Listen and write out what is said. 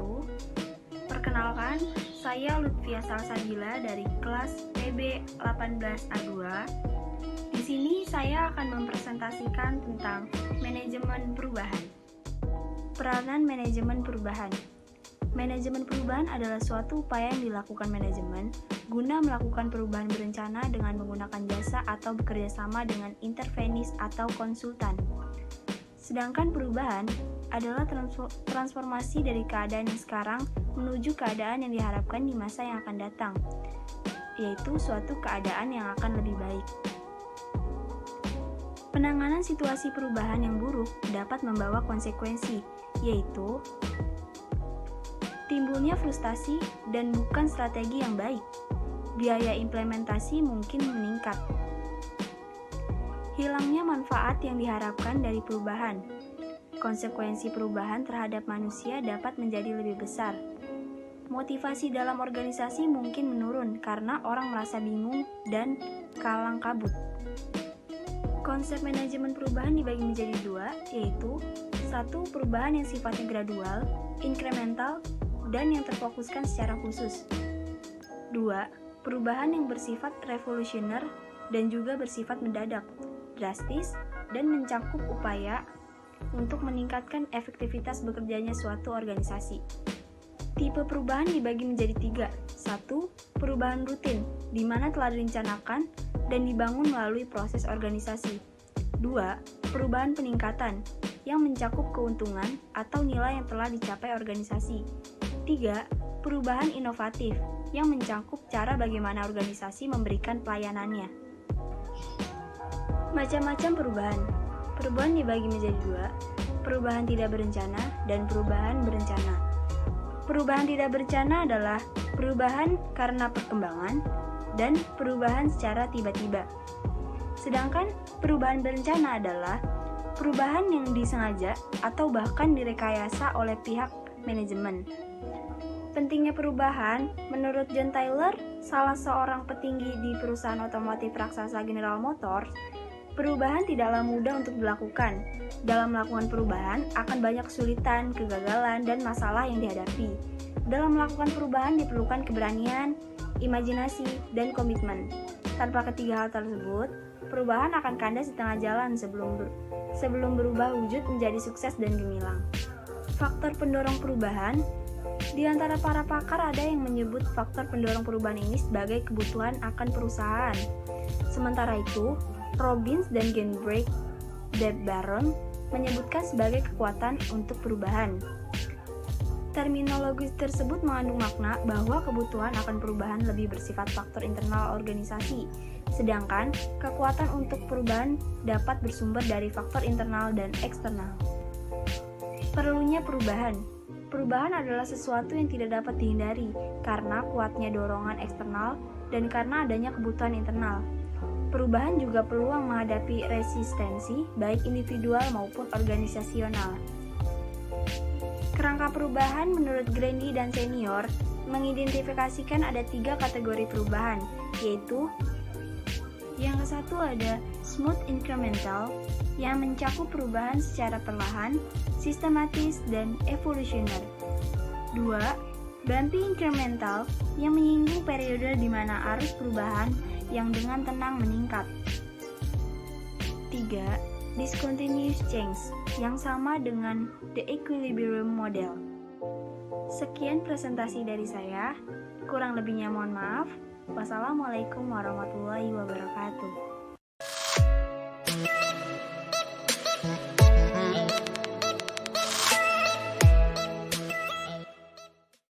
wabarakatuh. Perkenalkan, saya Lutfia Salsabila dari kelas PB 18A2. Di sini saya akan mempresentasikan tentang manajemen perubahan. Peranan manajemen perubahan. Manajemen perubahan adalah suatu upaya yang dilakukan manajemen guna melakukan perubahan berencana dengan menggunakan jasa atau bekerja sama dengan intervenis atau konsultan. Sedangkan perubahan adalah transformasi dari keadaan yang sekarang menuju keadaan yang diharapkan di masa yang akan datang, yaitu suatu keadaan yang akan lebih baik. Penanganan situasi perubahan yang buruk dapat membawa konsekuensi, yaitu timbulnya frustasi dan bukan strategi yang baik. Biaya implementasi mungkin meningkat. Hilangnya manfaat yang diharapkan dari perubahan. Konsekuensi perubahan terhadap manusia dapat menjadi lebih besar. Motivasi dalam organisasi mungkin menurun karena orang merasa bingung dan kalang kabut. Konsep manajemen perubahan dibagi menjadi dua, yaitu 1. Perubahan yang sifatnya gradual, incremental, dan yang terfokuskan secara khusus. 2. Perubahan yang bersifat revolusioner dan juga bersifat mendadak, drastis, dan mencakup upaya untuk meningkatkan efektivitas bekerjanya suatu organisasi. Tipe perubahan dibagi menjadi 3. 1. Perubahan rutin, di mana telah direncanakan dan dibangun melalui proses organisasi. 2. Perubahan peningkatan, yang mencakup keuntungan atau nilai yang telah dicapai organisasi. 3. Perubahan inovatif, yang mencakup cara bagaimana organisasi memberikan pelayanannya. Macam-macam perubahan. Perubahan dibagi menjadi 2, perubahan tidak berencana dan perubahan berencana. Perubahan tidak berencana adalah perubahan karena perkembangan dan perubahan secara tiba-tiba. Sedangkan perubahan berencana adalah perubahan yang disengaja atau bahkan direkayasa oleh pihak manajemen. Pentingnya perubahan, menurut John Taylor, salah seorang petinggi di perusahaan otomotif raksasa General Motors, perubahan tidaklah mudah untuk dilakukan. Dalam melakukan perubahan, akan banyak kesulitan, kegagalan, dan masalah yang dihadapi. Dalam melakukan perubahan diperlukan keberanian, imajinasi, dan komitmen. Tanpa ketiga hal tersebut, perubahan akan kandas di tengah jalan sebelum berubah wujud menjadi sukses dan gemilang. Faktor pendorong perubahan. Di antara para pakar ada yang menyebut faktor pendorong perubahan ini sebagai kebutuhan akan perusahaan. Sementara itu, Robbins dan Ginbrich de Baron menyebutkan sebagai kekuatan untuk perubahan. Terminologi tersebut mengandung makna bahwa kebutuhan akan perubahan lebih bersifat faktor internal organisasi, sedangkan kekuatan untuk perubahan dapat bersumber dari faktor internal dan eksternal. Perlunya perubahan. Perubahan adalah sesuatu yang tidak dapat dihindari karena kuatnya dorongan eksternal dan karena adanya kebutuhan internal. Perubahan juga peluang menghadapi resistensi, baik individual maupun organisasional. Kerangka perubahan menurut Grandi dan senior mengidentifikasikan ada 3 kategori perubahan, yaitu yang satu ada smooth incremental, yang mencakup perubahan secara perlahan, sistematis, dan evolusioner. 2. Bumpy incremental, yang menyinggung periode di mana arus perubahan yang dengan tenang meningkat. 3. Discontinuous change, yang sama dengan the equilibrium model. Sekian presentasi dari saya, kurang lebihnya mohon maaf. Wassalamualaikum warahmatullahi wabarakatuh.